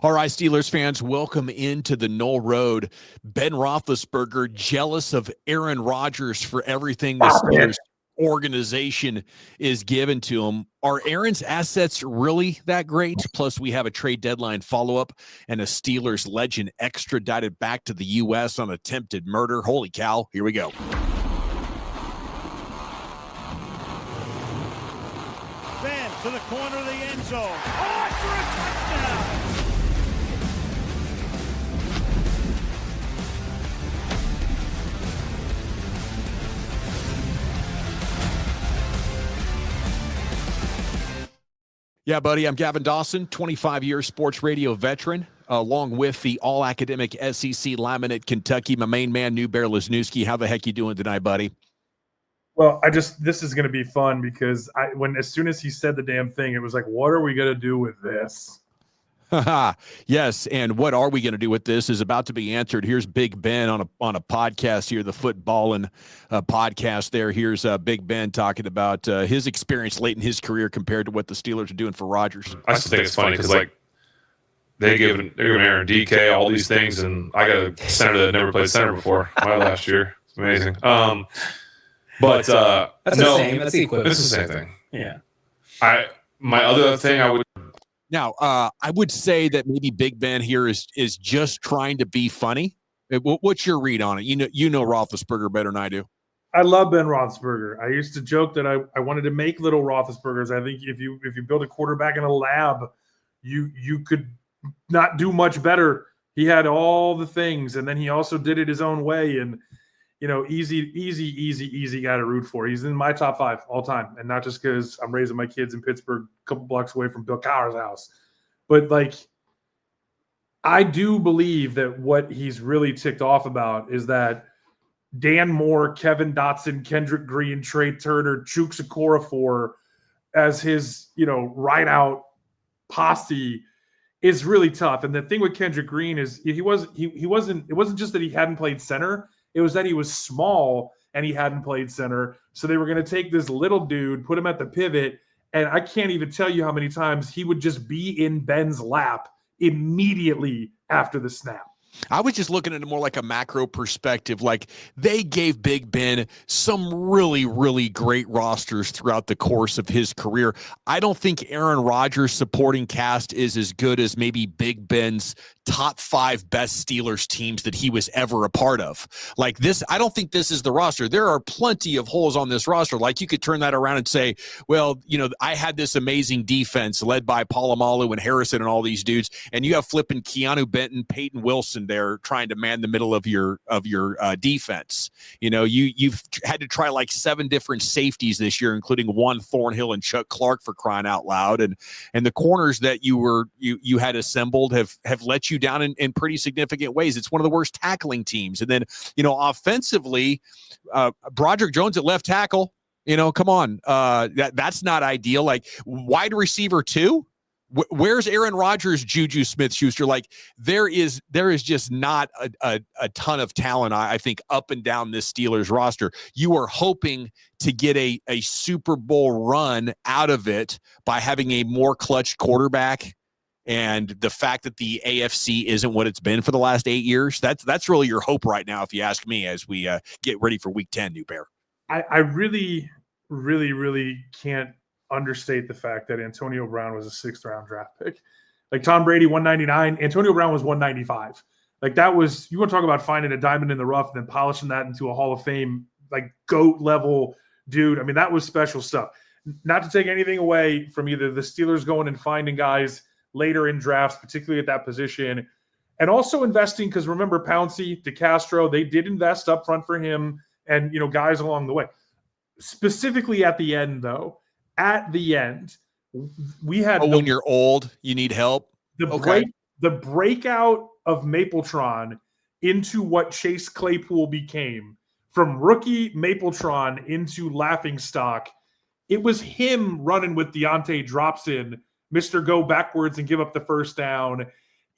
All right, Steelers fans, welcome into the Knoll Road. Ben Roethlisberger, jealous of Aaron Rodgers for everything the Steelers organization is given to him. Are Aaron's assets really that great? Plus, we have a trade deadline follow-up and a Steelers legend extradited back to the U.S. on attempted murder. Holy cow, here we go. Ben to the corner of the end zone. Oh, for a touchdown! Yeah, buddy, I'm Gavin Dawson, 25-year sports radio veteran, along with the all-academic SEC lineman at Kentucky, my main man, New Bear Lesniewski. How the heck you doing tonight, buddy? Well, this is going to be fun because as soon as he said the damn thing, it was like, what are we going to do with this? Yes, and what are we going to do with this is about to be answered. Here's Big Ben on a podcast here, the Footballin' podcast there. Here's Big Ben talking about his experience late in his career compared to what the Steelers are doing for Rodgers. I still think it's funny because, like, they're giving Aaron DK all these things, and I got a center that never played center before my last year. It's amazing. But that's the same. That's the equivalent. It's the same thing. Yeah. My other thing I would. Now, I would say that maybe Big Ben here is just trying to be funny. What's your read on it? You know Roethlisberger better than I do. I love Ben Roethlisberger. I used to joke that I wanted to make little Roethlisbergers. I think if you build a quarterback in a lab, you could not do much better. He had all the things, and then he also did it his own way. And easy guy to root for. He's in my top 5 all time, and not just because I'm raising my kids in Pittsburgh, a couple blocks away from Bill Cowher's house, but like I do believe that what he's really ticked off about is that Dan Moore, Kevin Dotson, Kendrick Green, Trey Turner, Chooks Okorafor as his ride out posse is really tough. And the thing with Kendrick Green is it wasn't just that he hadn't played center. It was that he was small and he hadn't played center. So they were going to take this little dude, put him at the pivot, and I can't even tell you how many times he would just be in Ben's lap immediately after the snap. I was just looking at it more like a macro perspective. Like they gave Big Ben some really, really great rosters throughout the course of his career. I don't think Aaron Rodgers' supporting cast is as good as maybe Big Ben's top 5 best Steelers teams that he was ever a part of. Like this, I don't think this is the roster. There are plenty of holes on this roster. Like you could turn that around and say, well, I had this amazing defense led by Polamalu and Harrison and all these dudes, and you have flipping Keanu Benton, Peyton Wilson there trying to man the middle of your defense. You've had to try like 7 different safeties this year, including one Thornhill and Chuck Clark, for crying out loud. And the corners that you had assembled have let you down in pretty significant ways. It's one of the worst tackling teams. And then, offensively, Broderick Jones at left tackle, come on. That's not ideal. Like wide receiver 2. Where's Aaron Rodgers, Juju Smith-Schuster? Like there is just not a ton of talent, I think, up and down this Steelers roster. You are hoping to get a Super Bowl run out of it by having a more clutch quarterback. And the fact that the AFC isn't what it's been for the last 8 years, that's really your hope right now, if you ask me, as we get ready for Week 10, New Bear. I really, really, really can't understate the fact that Antonio Brown was a 6th-round draft pick. Like Tom Brady, 199. Antonio Brown was 195. Like that was, you want to talk about finding a diamond in the rough and then polishing that into a Hall of Fame, like GOAT level dude. I mean, that was special stuff. Not to take anything away from either the Steelers going and finding guys later in drafts, particularly at that position, and also investing, because remember Pouncey, DeCastro, they did invest up front for him and, guys along the way. Specifically at the end, though, we had when you're old, you need help. The breakout of Mapletron into what Chase Claypool became, from rookie Mapletron into laughingstock. It was him running with Deontay Dropson, Mr. Go backwards and give up the first down.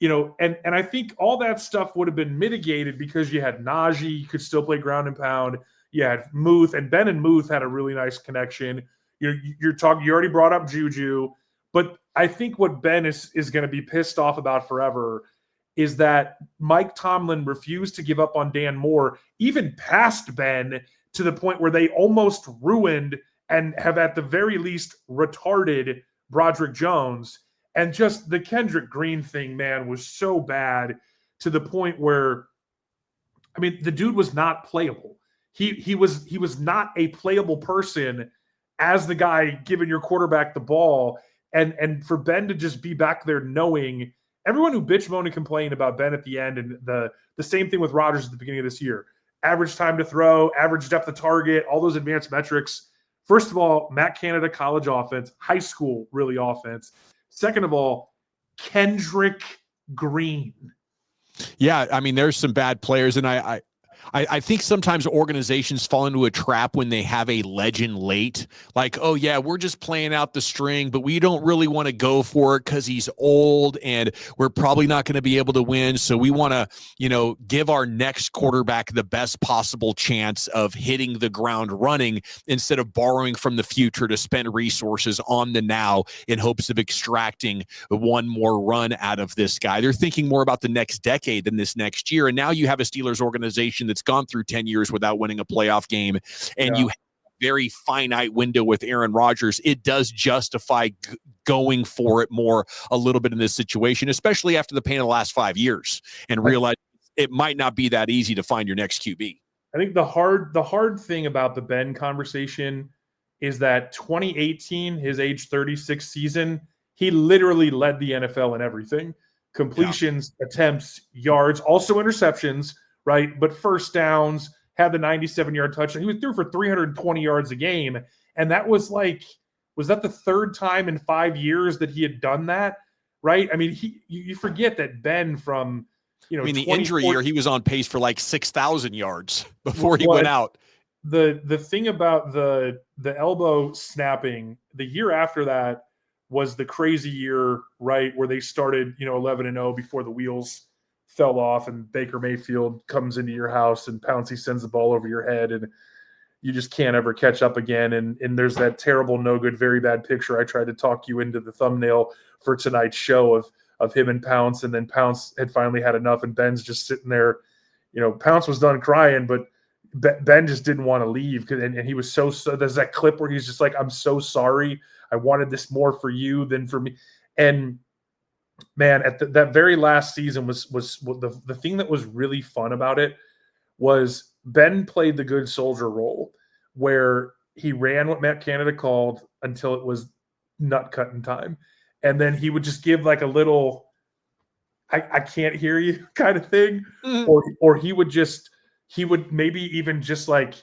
And I think all that stuff would have been mitigated because you had Najee, you could still play ground and pound. You had Muth, and Ben and Muth had a really nice connection. You already brought up Juju, but I think what Ben is going to be pissed off about forever is that Mike Tomlin refused to give up on Dan Moore, even past Ben, to the point where they almost ruined and have at the very least retarded Broderick Jones. And just the Kendrick Green thing, man, was so bad to the point where, I mean, the dude was not playable. He was not a playable person as the guy giving your quarterback the ball. And for Ben to just be back there knowing everyone who bitch, moan, and complain about Ben at the end, and the same thing with Rodgers at the beginning of this year, average time to throw, average depth of target, all those advanced metrics. First of all, Matt Canada college offense, high school really offense. Second of all, Kendrick Green. Yeah, I mean, there's some bad players, and I think sometimes organizations fall into a trap when they have a legend late. Like, oh, yeah, we're just playing out the string, but we don't really want to go for it because he's old and we're probably not going to be able to win. So we want to, give our next quarterback the best possible chance of hitting the ground running instead of borrowing from the future to spend resources on the now in hopes of extracting one more run out of this guy. They're thinking more about the next decade than this next year. And now you have a Steelers organization that's gone through 10 years without winning a playoff game, and you have a very finite window with Aaron Rodgers. It does justify going for it more a little bit in this situation, especially after the pain of the last 5 years, and realize it might not be that easy to find your next QB. I think the hard thing about the Ben conversation is that 2018, his age 36 season, he literally led the NFL in everything. Completions, attempts, yards, also interceptions, right? But first downs, had the 97-yard touchdown. He was through for 320 yards a game. And that was that the third time in 5 years that he had done that? Right? I mean, you forget that Ben from, the injury year, he was on pace for like 6,000 yards before he went out. The thing about the elbow snapping, the year after that was the crazy year, right? Where they started, 11-0 before the wheels fell off, and Baker Mayfield comes into your house and Pouncey sends the ball over your head, and you just can't ever catch up again. And there's that terrible, no good, very bad picture. I tried to talk you into the thumbnail for tonight's show of him and Pounce, and then Pounce had finally had enough, and Ben's just sitting there. Pounce was done crying, but Ben just didn't want to leave, and he was so. There's that clip where he's just like, "I'm so sorry. I wanted this more for you than for me." And man, at that very last season was the thing that was really fun about it was Ben played the good soldier role, where he ran what Matt Canada called until it was nut cutting time, and then he would just give like a little I can't hear you kind of thing, or he would maybe even just like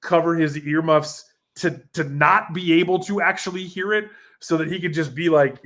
cover his earmuffs to not be able to actually hear it, so that he could just be like,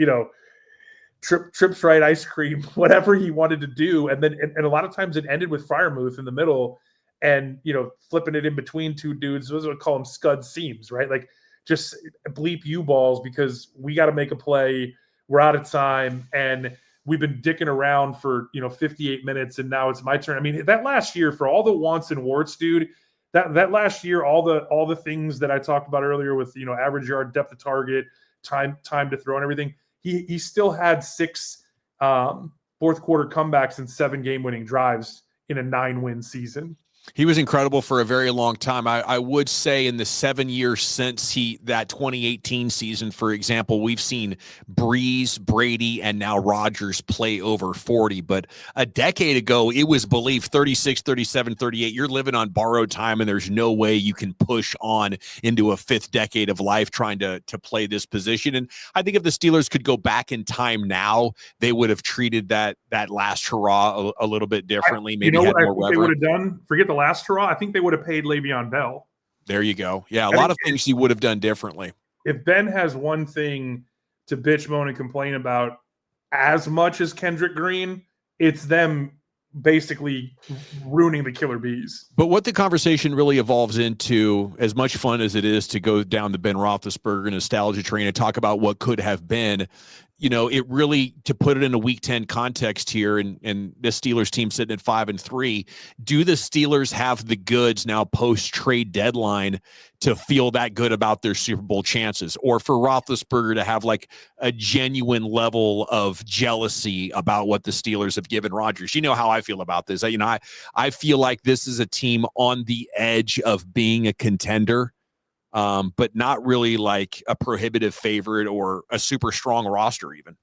Trips right ice cream, whatever he wanted to do. And then and a lot of times it ended with Freiermuth in the middle and, flipping it in between two dudes. Those would call them scud seams, right? Like, just bleep you balls, because we got to make a play. We're out of time. And we've been dicking around for, 58 minutes. And now it's my turn. I mean, that last year, for all the wants and warts, dude, that last year, all the things that I talked about earlier with, average yard, depth of target, time to throw and everything, he still had 6 fourth quarter comebacks and 7 game-winning drives in a 9-win season. He was incredible for a very long time. I would say in the 7 years since that 2018 season, for example, we've seen Breeze, Brady, and now Rodgers play over 40. But a decade ago, it was believed 36, 37, 38. You're living on borrowed time, and there's no way you can push on into a 5th decade of life trying to play this position. And I think if the Steelers could go back in time now, they would have treated that last hurrah a little bit differently. Maybe had more what they would have done? Forget the last hurrah. I think they would have paid Le'Veon Bell. There you go. Yeah, a lot of things he would have done differently. If Ben has one thing to bitch, moan, and complain about as much as Kendrick Green, it's them basically ruining the Killer Bees. But what the conversation really evolves into, as much fun as it is to go down the Ben Roethlisberger nostalgia train and talk about what could have been, it really, to put it in a Week 10 context here, and the Steelers team sitting at 5-3, do the Steelers have the goods now post-trade deadline to feel that good about their Super Bowl chances, or for Roethlisberger to have like a genuine level of jealousy about what the Steelers have given Rodgers? You know how I feel about this. I feel like this is a team on the edge of being a contender, but not really like a prohibitive favorite or a super strong roster even.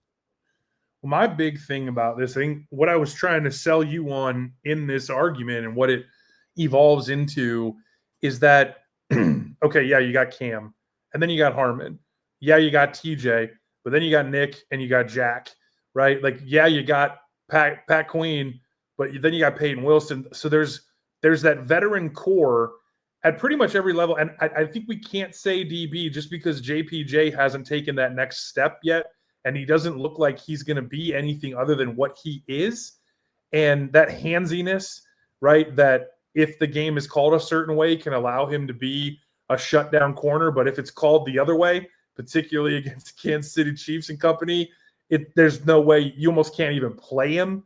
Well, my big thing about this, I think what I was trying to sell you on in this argument and what it evolves into is that, okay, yeah, you got Cam, and then you got Harmon. Yeah, you got TJ, but then you got Nick and you got Jack, right? Like, yeah, you got Pat Queen, but then you got Peyton Wilson. So there's that veteran core at pretty much every level. And I think we can't say DB just because JPJ hasn't taken that next step yet, and he doesn't look like he's going to be anything other than what he is. And that handsiness, right, that if the game is called a certain way can allow him to be a shutdown corner, but if it's called the other way, particularly against Kansas City Chiefs and company, there's no way, you almost can't even play him.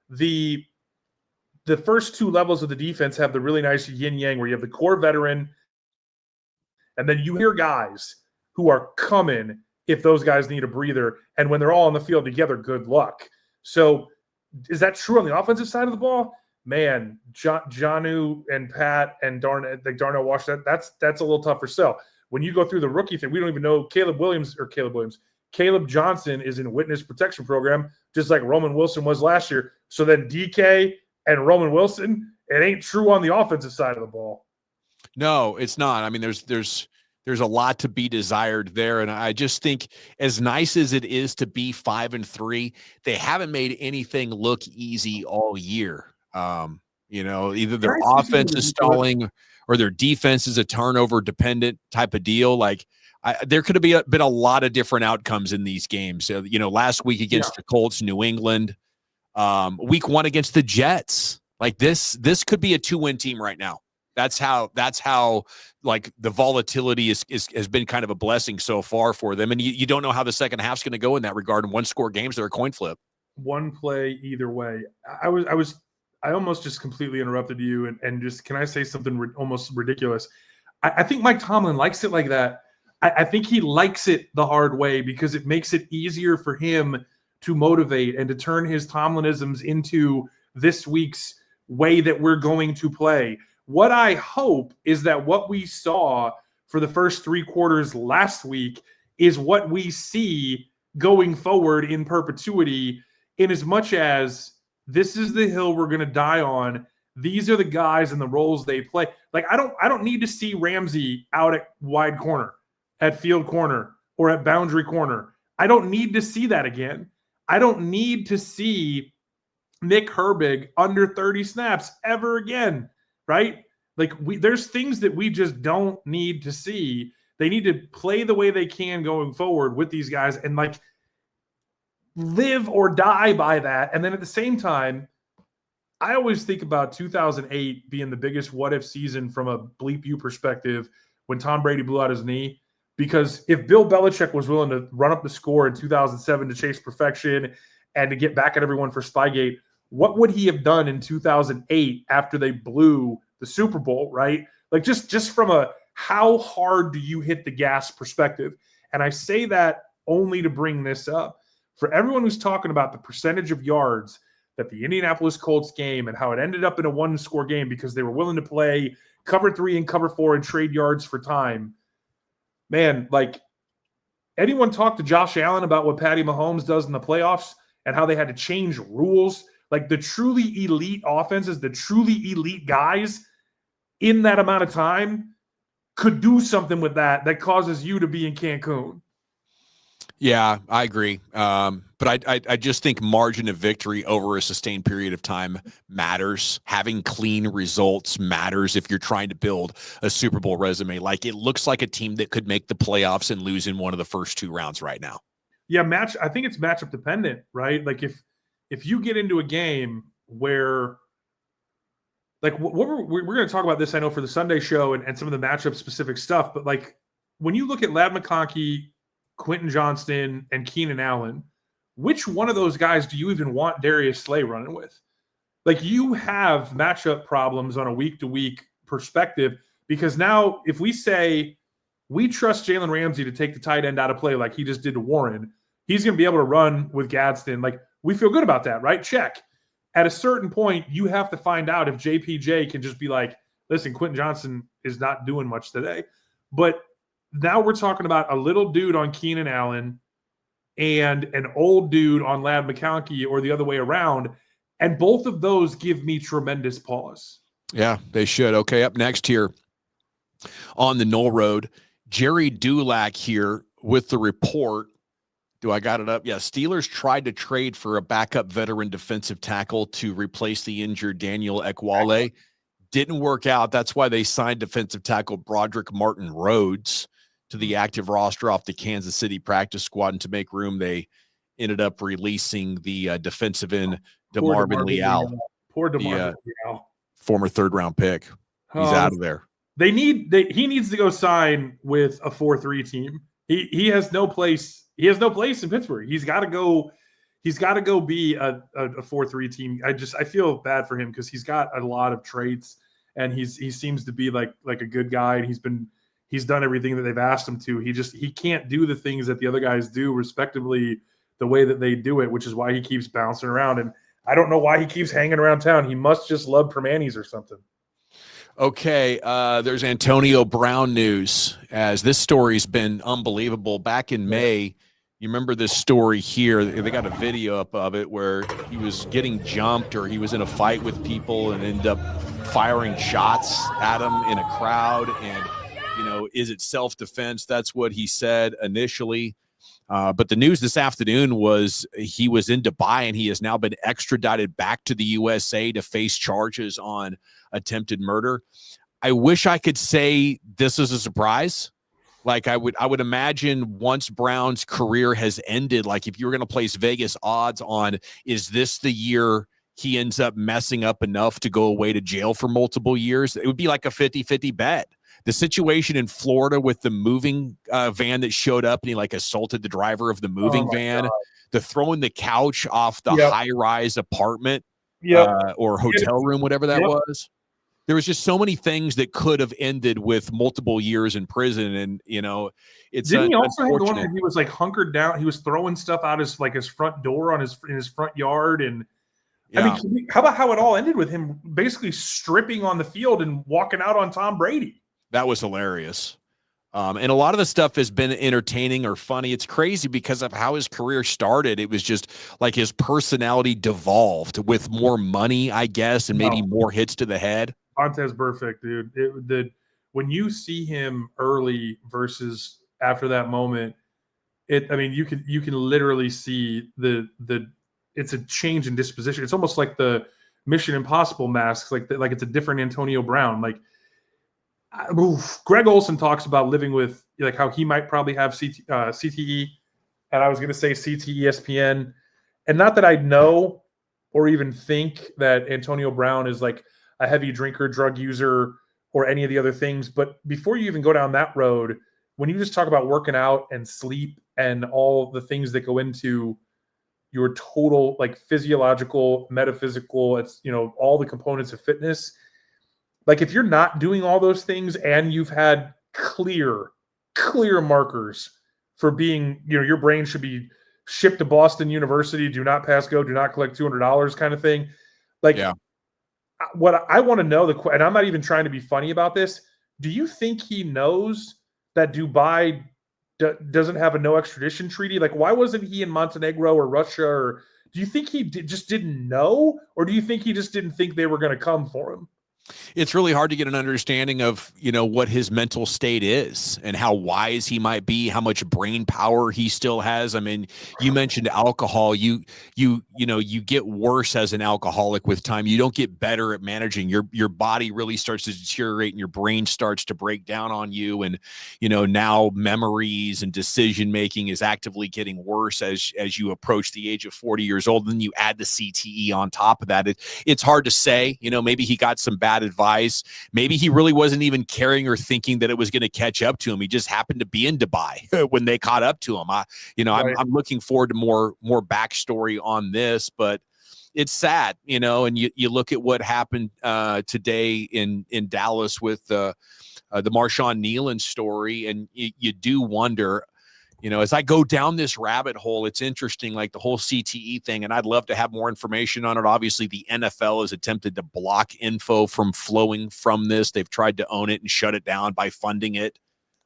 The first two levels of the defense have the really nice yin-yang where you have the core veteran, and then you hear guys who are coming if those guys need a breather. And when they're all on the field together, good luck. So is that true on the offensive side of the ball? Man, Jonnu and Pat and Darnell Washington, that's a little tougher sell. When you go through the rookie thing, we don't even know Caleb Johnson is in a witness protection program, just like Roman Wilson was last year. So then DK and Roman Wilson, it ain't true on the offensive side of the ball. No, it's not. I mean, there's a lot to be desired there. And I just think, as nice as it is to be 5-3, they haven't made anything look easy all year. Either their offense is stalling or their defense is a turnover dependent type of deal. Like, there could have been a lot of different outcomes in these games. So, last week against the Colts, New England, week 1 against the Jets. Like, this could be a 2-win team right now. That's how like the volatility has been kind of a blessing so far for them. And you don't know how the second half's going to go in that regard. And 1-score games, they're a coin flip. One play either way. I almost just completely interrupted you and just, can I say something almost ridiculous? I think Mike Tomlin likes it like that. I think he likes it the hard way because it makes it easier for him to motivate and to turn his Tomlinisms into this week's way that we're going to play. What I hope is that what we saw for the first 3 quarters last week is what we see going forward in perpetuity, in as much as this is the hill we're going to die on. These are the guys and the roles they play. Like, I don't need to see Ramsey out at wide corner, at field corner, or at boundary corner. I don't need to see that again. I don't need to see Nick Herbig under 30 snaps ever again, right? Like, there's things that we just don't need to see. They need to play the way they can going forward with these guys and, like, live or die by that. And then at the same time, I always think about 2008 being the biggest what-if season from a bleep you perspective when Tom Brady blew out his knee. Because if Bill Belichick was willing to run up the score in 2007 to chase perfection and to get back at everyone for Spygate, what would he have done in 2008 after they blew the Super Bowl, right? Like, just from a how hard do you hit the gas perspective. And I say that only to bring this up. For everyone who's talking about the percentage of yards that the Indianapolis Colts game and how it ended up in a 1-score game because they were willing to play cover 3 and cover 4 and trade yards for time. Man, like, anyone talk to Josh Allen about what Patty Mahomes does in the playoffs and how they had to change rules? Like, the truly elite offenses, the truly elite guys in that amount of time could do something with that causes you to be in Cancun. Yeah, I agree. But I just think margin of victory over a sustained period of time matters. Having clean results matters if you're trying to build a Super Bowl resume. Like, it looks like a team that could make the playoffs and lose in one of the first 2 rounds right now. Yeah, I think it's matchup dependent, right? Like, if you get into a game where, like, we're going to talk about this, I know, for the Sunday show and some of the matchup specific stuff, but, like, when you look at Ladd McConkey, Quentin Johnston, and Keenan Allen, which one of those guys do you even want Darius Slay running with? Like, you have matchup problems on a week-to-week perspective, because now if we say we trust Jalen Ramsey to take the tight end out of play like he just did to Warren, he's going to be able to run with Gadsden. Like, we feel good about that, right? Check. At a certain point, you have to find out if JPJ can just be like, listen, Quentin Johnson is not doing much today. But now we're talking about a little dude on Keenan Allen and an old dude on Ladd McConkey, or the other way around. And both of those give me tremendous pause. Yeah, they should. Okay, up next here on the Knoll Road, Jerry Dulac here with the report. Do I got it up? Yeah, Steelers tried to trade for a backup veteran defensive tackle to replace the injured Daniel Ekwale. Didn't work out. That's why they signed defensive tackle Broderick Martin Rhodes to the active roster off the Kansas City practice squad. And to make room, they ended up releasing the defensive end DeMarvin Leal. Poor DeMarvin Leal. Former third-round pick. He's out of there. He needs to go sign with a 4-3 team. He has no place. He has no place in Pittsburgh. He's got to go. He's got to go be a 4-3 team. I feel bad for him because he's got a lot of traits, and he seems to be like a good guy. And he's done everything that they've asked him to. He can't do the things that the other guys do, respectively, the way that they do it, which is why he keeps bouncing around. And I don't know why he keeps hanging around town. He must just love Permanis or something. Okay, there's Antonio Brown news, as this story's been unbelievable. Back in May, you remember this story here? They got a video up of it where he was getting jumped, or he was in a fight with people and ended up firing shots at him in a crowd. And, is it self-defense? That's what he said initially. But the news this afternoon was he was in Dubai, and he has now been extradited back to the USA to face charges on attempted murder. I wish I could say this is a surprise. Like, I would imagine once Brown's career has ended, like if you were going to place Vegas odds on, is this the year he ends up messing up enough to go away to jail for multiple years? It would be like a 50-50 bet. The situation in Florida with the moving van that showed up and he assaulted the driver of the moving van, the throwing the couch off the high-rise apartment or hotel room, whatever that was. There was just so many things that could have ended with multiple years in prison. And, it's Didn't he also have the one where he was hunkered down? He was throwing stuff out his front door in his front yard. And I mean, how about how it all ended with him basically stripping on the field and walking out on Tom Brady? That was hilarious. And a lot of the stuff has been entertaining or funny. It's crazy because of how his career started. It was just like his personality devolved with more money, I guess, and maybe more hits to the head. Montez perfect, dude. When you see him early versus after that moment, you can literally see the it's a change in disposition. It's almost like the Mission Impossible masks, like it's a different Antonio Brown. Greg Olson talks about living with how he might probably have CTE, and I was going to say CTESPN, and not that I know or even think that Antonio Brown is a heavy drinker, drug user, or any of the other things. But before you even go down that road, when you just talk about working out and sleep and all the things that go into your total physiological, metaphysical, it's all the components of fitness. If you're not doing all those things and you've had clear markers for being, your brain should be shipped to Boston University, do not pass go, do not collect $200 kind of thing. What I want to know, and I'm not even trying to be funny about this, do you think he knows that Dubai doesn't have a no extradition treaty? Why wasn't he in Montenegro or Russia? Or do you think he just didn't know? Or do you think he just didn't think they were going to come for him? It's really hard to get an understanding of, what his mental state is and how wise he might be, how much brain power he still has. I mean, you mentioned alcohol. You get worse as an alcoholic with time. You don't get better at managing. Your body really starts to deteriorate and your brain starts to break down on you. And, now memories and decision making is actively getting worse as you approach the age of 40 years old. And then you add the CTE on top of that. It's hard to say, maybe he got some bad bad advice. Maybe he really wasn't even caring or thinking that it was going to catch up to him. He just happened to be in Dubai when they caught up to him. I'm looking forward to more backstory on this, but it's sad, and you look at what happened today in Dallas with the Marshawn Nealon story, and you do wonder, as I go down this rabbit hole, it's interesting, like the whole CTE thing, and I'd love to have more information on it. Obviously, the NFL has attempted to block info from flowing from this. They've tried to own it and shut it down by funding it,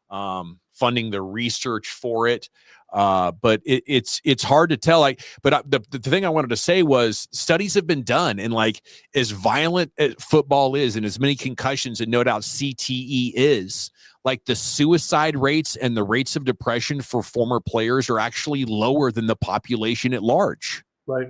funding the research for it. But it's hard to tell. But the thing I wanted to say was studies have been done, and like as violent as football is, and as many concussions, and no doubt CTE is, like the suicide rates and the rates of depression for former players are actually lower than the population at large. Right.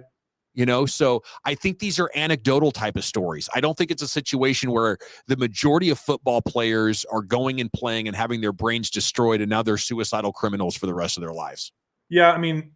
So I think these are anecdotal type of stories. I don't think it's a situation where the majority of football players are going and playing and having their brains destroyed, and now they're suicidal criminals for the rest of their lives. Yeah, I mean,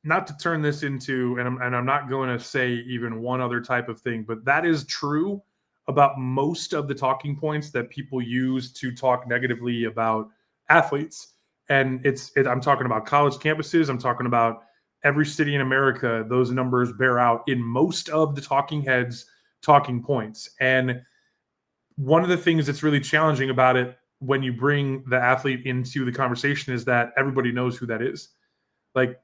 not to turn this into, and I'm not going to say even one other type of thing, but that is true about most of the talking points that people use to talk negatively about athletes. And I'm talking about college campuses. I'm talking about every city in America. Those numbers bear out in most of the talking heads' talking points. And one of the things that's really challenging about it when you bring the athlete into the conversation is that everybody knows who that is. Like,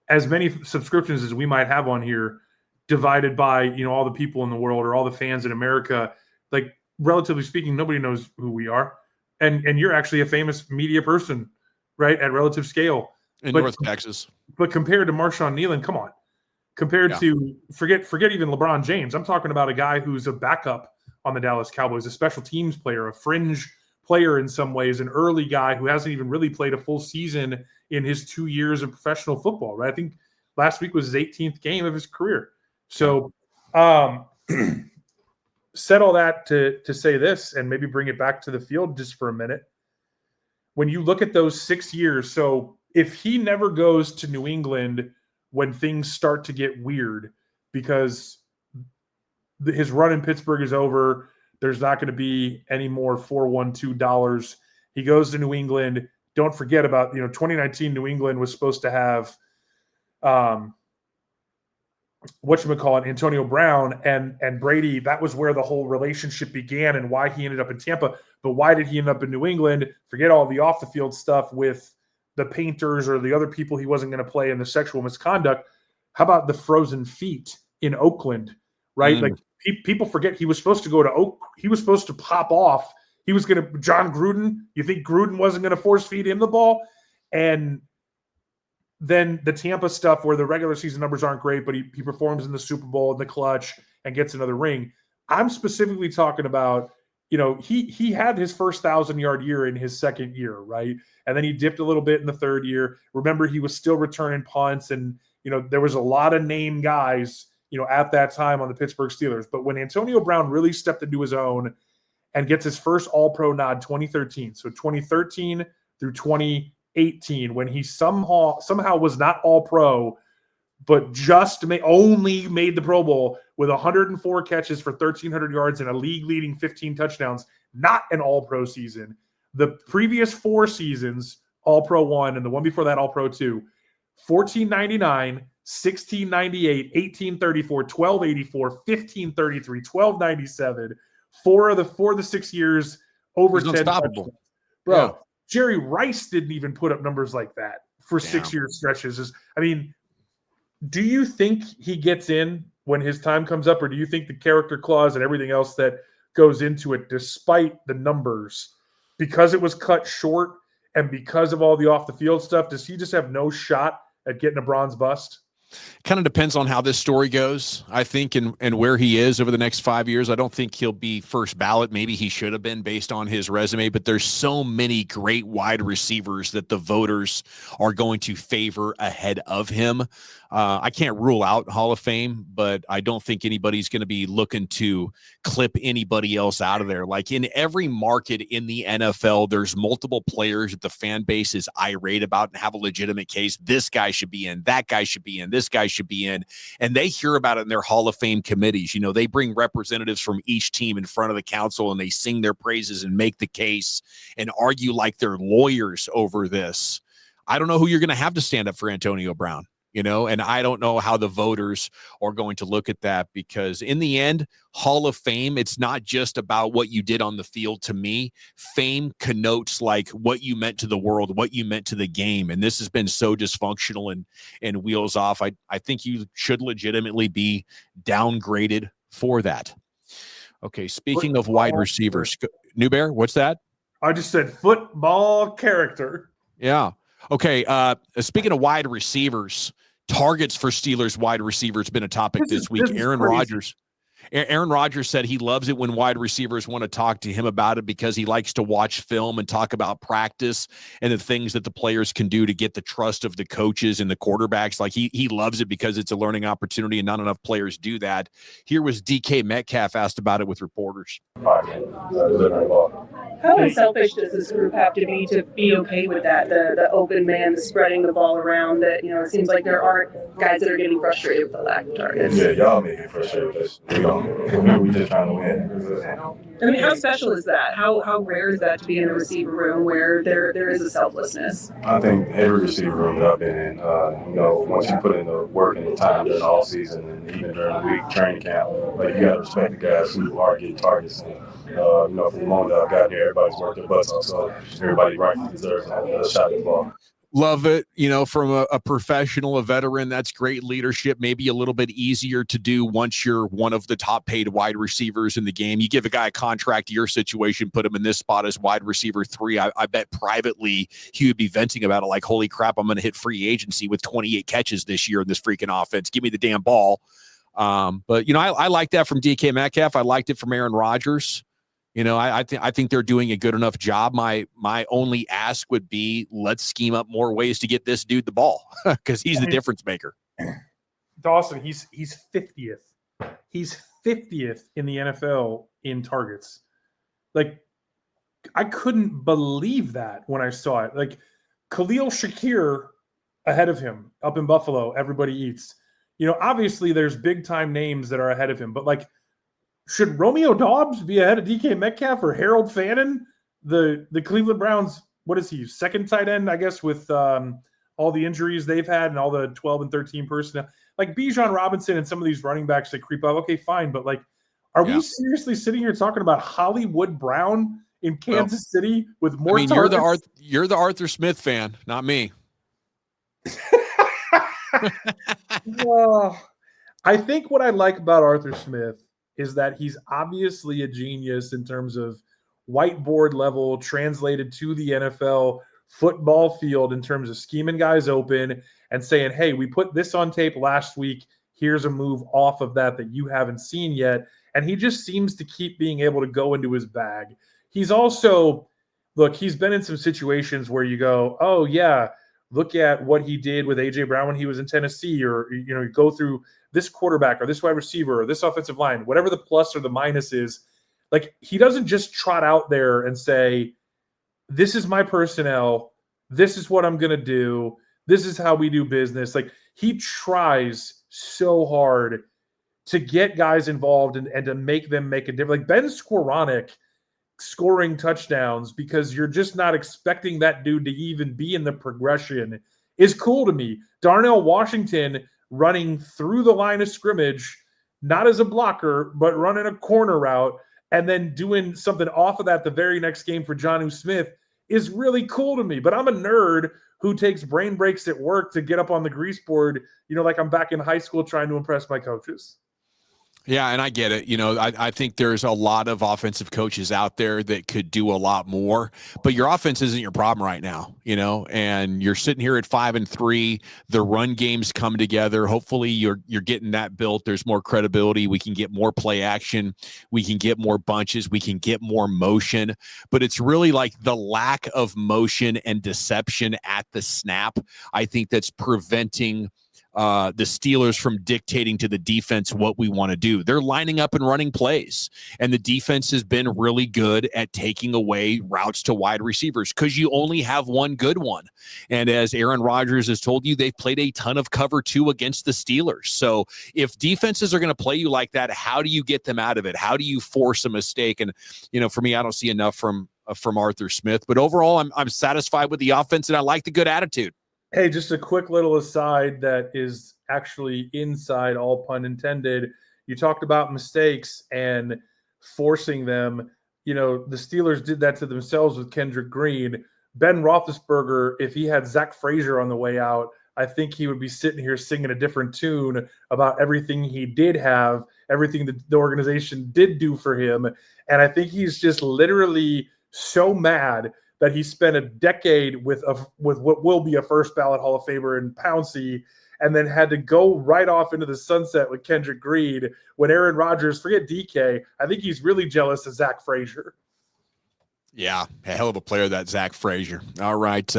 as many subscriptions as we might have on here, divided by, all the people in the world or all the fans in America, like, relatively speaking, nobody knows who we are. And you're actually a famous media person, right, at relative scale. In North Texas. But compared to Marshawn Nealon, come on. Compared to forget even LeBron James. I'm talking about a guy who's a backup on the Dallas Cowboys, a special teams player, a fringe player in some ways, an early guy who hasn't even really played a full season in his 2 years of professional football, right? I think last week was his 18th game of his career. So said all that to say this, and maybe bring it back to the field just for a minute. When you look at those 6 years, so if he never goes to New England when things start to get weird, because his run in Pittsburgh is over, there's not going to be any more $412. He goes to New England. Don't forget about, 2019 New England was supposed to have Antonio Brown and Brady. That was where the whole relationship began and why he ended up in Tampa. But why did he end up in New England? Forget all the off the field stuff with the painters or the other people he wasn't going to play in the sexual misconduct. How about the frozen feet in Oakland, right? Like people forget he was supposed to go to Oak. He was supposed to pop off. He was going to John Gruden. You think Gruden wasn't going to force feed him the ball? And then the Tampa stuff where the regular season numbers aren't great, but he performs in the Super Bowl in the clutch and gets another ring. I'm specifically talking about, he had his first 1,000-yard year in his second year, right? And then he dipped a little bit in the third year. Remember, he was still returning punts, and, there was a lot of name guys, at that time on the Pittsburgh Steelers. But when Antonio Brown really stepped into his own and gets his first All-Pro nod 2013, so 2013 through 2018, when he somehow was not All-Pro, but just only made the Pro Bowl with 104 catches for 1,300 yards and a league-leading 15 touchdowns, not an All-Pro season. The previous 4 seasons, All-Pro 1 and the one before that, All-Pro 2, 1499, 1698, 1834, 1284, 1533, 1297, 4 of the 6 years over 10 touchdowns. Bro, yeah. Jerry Rice didn't even put up numbers like that for 6-year stretches. Do you think he gets in when his time comes up, or do you think the character clause and everything else that goes into it, despite the numbers, because it was cut short and because of all the off the field stuff, does he just have no shot at getting a bronze bust? Kind of depends on how this story goes, I think, and where he is over the next 5 years. I don't think he'll be first ballot. Maybe he should have been based on his resume, but there's so many great wide receivers that the voters are going to favor ahead of him. I can't rule out Hall of Fame, but I don't think anybody's going to be looking to clip anybody else out of there. Like in every market in the NFL, there's multiple players that the fan base is irate about and have a legitimate case. This guy should be in, that guy should be in, this guy should be in. And they hear about it in their Hall of Fame committees. You know, they bring representatives from each team in front of the council and they sing their praises and make the case and argue like they're lawyers over this. I don't know who you're going to have to stand up for Antonio Brown. You know, and I don't know how the voters are going to look at that, because in the end, Hall of Fame, it's not just about what you did on the field. To me, fame connotes like what you meant to the world, what you meant to the game. And this has been so dysfunctional and wheels off. I think you should legitimately be downgraded for that. Okay, speaking of wide receivers, New Bear, what's that? I just said football character. Yeah. Okay, speaking of wide receivers, targets for Steelers wide receivers been a topic this week. Aaron Rodgers said he loves it when wide receivers want to talk to him about it because he likes to watch film and talk about practice and the things that the players can do to get the trust of the coaches and the quarterbacks. Like he loves it because it's a learning opportunity and not enough players do that. Here was DK Metcalf asked about it with reporters. How unselfish does this group have to be okay with that? The open man, the spreading the ball around. That it seems like there aren't guys that are getting frustrated with the lack of targets. Yeah, y'all may get frustrated with this. We just trying to win. I mean, how special is that? How rare is that to be in a receiver room where there is a selflessness? I think every receiver room that I've been in, once you put in the work and the time during the off season and even during the week training camp, like you got to respect the guys who are getting targets. And, from the moment that I've gotten here, everybody's worked their butts off, so everybody rightfully deserves a shot at the ball. Love it. From a professional, a veteran, that's great leadership. Maybe a little bit easier to do once you're one of the top paid wide receivers in the game. You give a guy a contract to your situation, put him in this spot as wide receiver 3. I bet privately he would be venting about it like, holy crap, I'm going to hit free agency with 28 catches this year in this freaking offense. Give me the damn ball. But I like that from DK Metcalf. I liked it from Aaron Rodgers. I think they're doing a good enough job. My only ask would be, let's scheme up more ways to get this dude the ball because he's the difference maker. Dawson, he's 50th. He's 50th in the NFL in targets. Like, I couldn't believe that when I saw it. Like, Khalil Shakir ahead of him up in Buffalo, everybody eats. Obviously there's big time names that are ahead of him, but like, should Romeo Doubs be ahead of DK Metcalf or Harold Fannin? The Cleveland Browns, what is he, second tight end, I guess, with all the injuries they've had and all the 12 and 13 personnel. Like Bijan Robinson and some of these running backs that creep up, okay, fine. But like, are we seriously sitting here talking about Hollywood Brown in Kansas City with more targets? You're the Arthur Smith fan, not me. Well, I think what I like about Arthur Smith is that he's obviously a genius in terms of whiteboard level translated to the NFL football field in terms of scheming guys open and saying, hey, we put this on tape last week. Here's a move off of that you haven't seen yet. And he just seems to keep being able to go into his bag. He's also, he's been in some situations where you go, oh, yeah, look at what he did with A.J. Brown when he was in Tennessee, or, you go through this quarterback or this wide receiver or this offensive line, whatever the plus or the minus is. Like, he doesn't just trot out there and say, this is my personnel. This is what I'm going to do. This is how we do business. Like, he tries so hard to get guys involved and to make them make a difference. Like Ben Skowronek scoring touchdowns because you're just not expecting that dude to even be in the progression is cool to me. Darnell Washington running through the line of scrimmage, not as a blocker, but running a corner route and then doing something off of that the very next game for Jonnu Smith is really cool to me. But I'm a nerd who takes brain breaks at work to get up on the grease board, like I'm back in high school trying to impress my coaches. Yeah, and I get it. I think there's a lot of offensive coaches out there that could do a lot more, but your offense isn't your problem right now, and you're sitting here at 5-3. The run games come together. Hopefully you're getting that built. There's more credibility. We can get more play action. We can get more bunches. We can get more motion, but it's really like the lack of motion and deception at the snap. I think that's preventing the Steelers from dictating to the defense what we want to do. They're lining up and running plays, and the defense has been really good at taking away routes to wide receivers because you only have one good one. And as Aaron Rodgers has told you, they've played a ton of cover 2 against the Steelers. So if defenses are going to play you like that, how do you get them out of it? How do you force a mistake? And, for me, I don't see enough from Arthur Smith. But overall, I'm satisfied with the offense, and I like the good attitude. Hey, just a quick little aside that is actually inside, all pun intended. You talked about mistakes and forcing them. The Steelers did that to themselves with Kendrick Green. Ben Roethlisberger, if he had Zach Frazier on the way out, I think he would be sitting here singing a different tune about everything he did have, everything that the organization did do for him. And I think he's just literally so mad that he spent a decade with what will be a first ballot Hall of Famer in Pouncey, and then had to go right off into the sunset with Kendrick Green when Aaron Rodgers, forget DK, I think he's really jealous of Zach Frazier. Yeah, a hell of a player, that Zach Frazier. All right.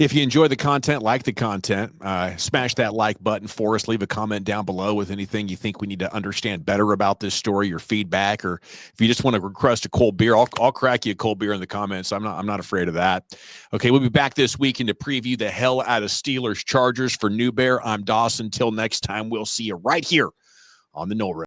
If you enjoy the content, like the content, smash that like button for us. Leave a comment down below with anything you think we need to understand better about this story, your feedback, or if you just want to request a cold beer, I'll crack you a cold beer in the comments. I'm not afraid of that. Okay, we'll be back this weekend to preview the hell out of Steelers Chargers. For New Bear, I'm Dawson. Till next time, we'll see you right here on the No Rip.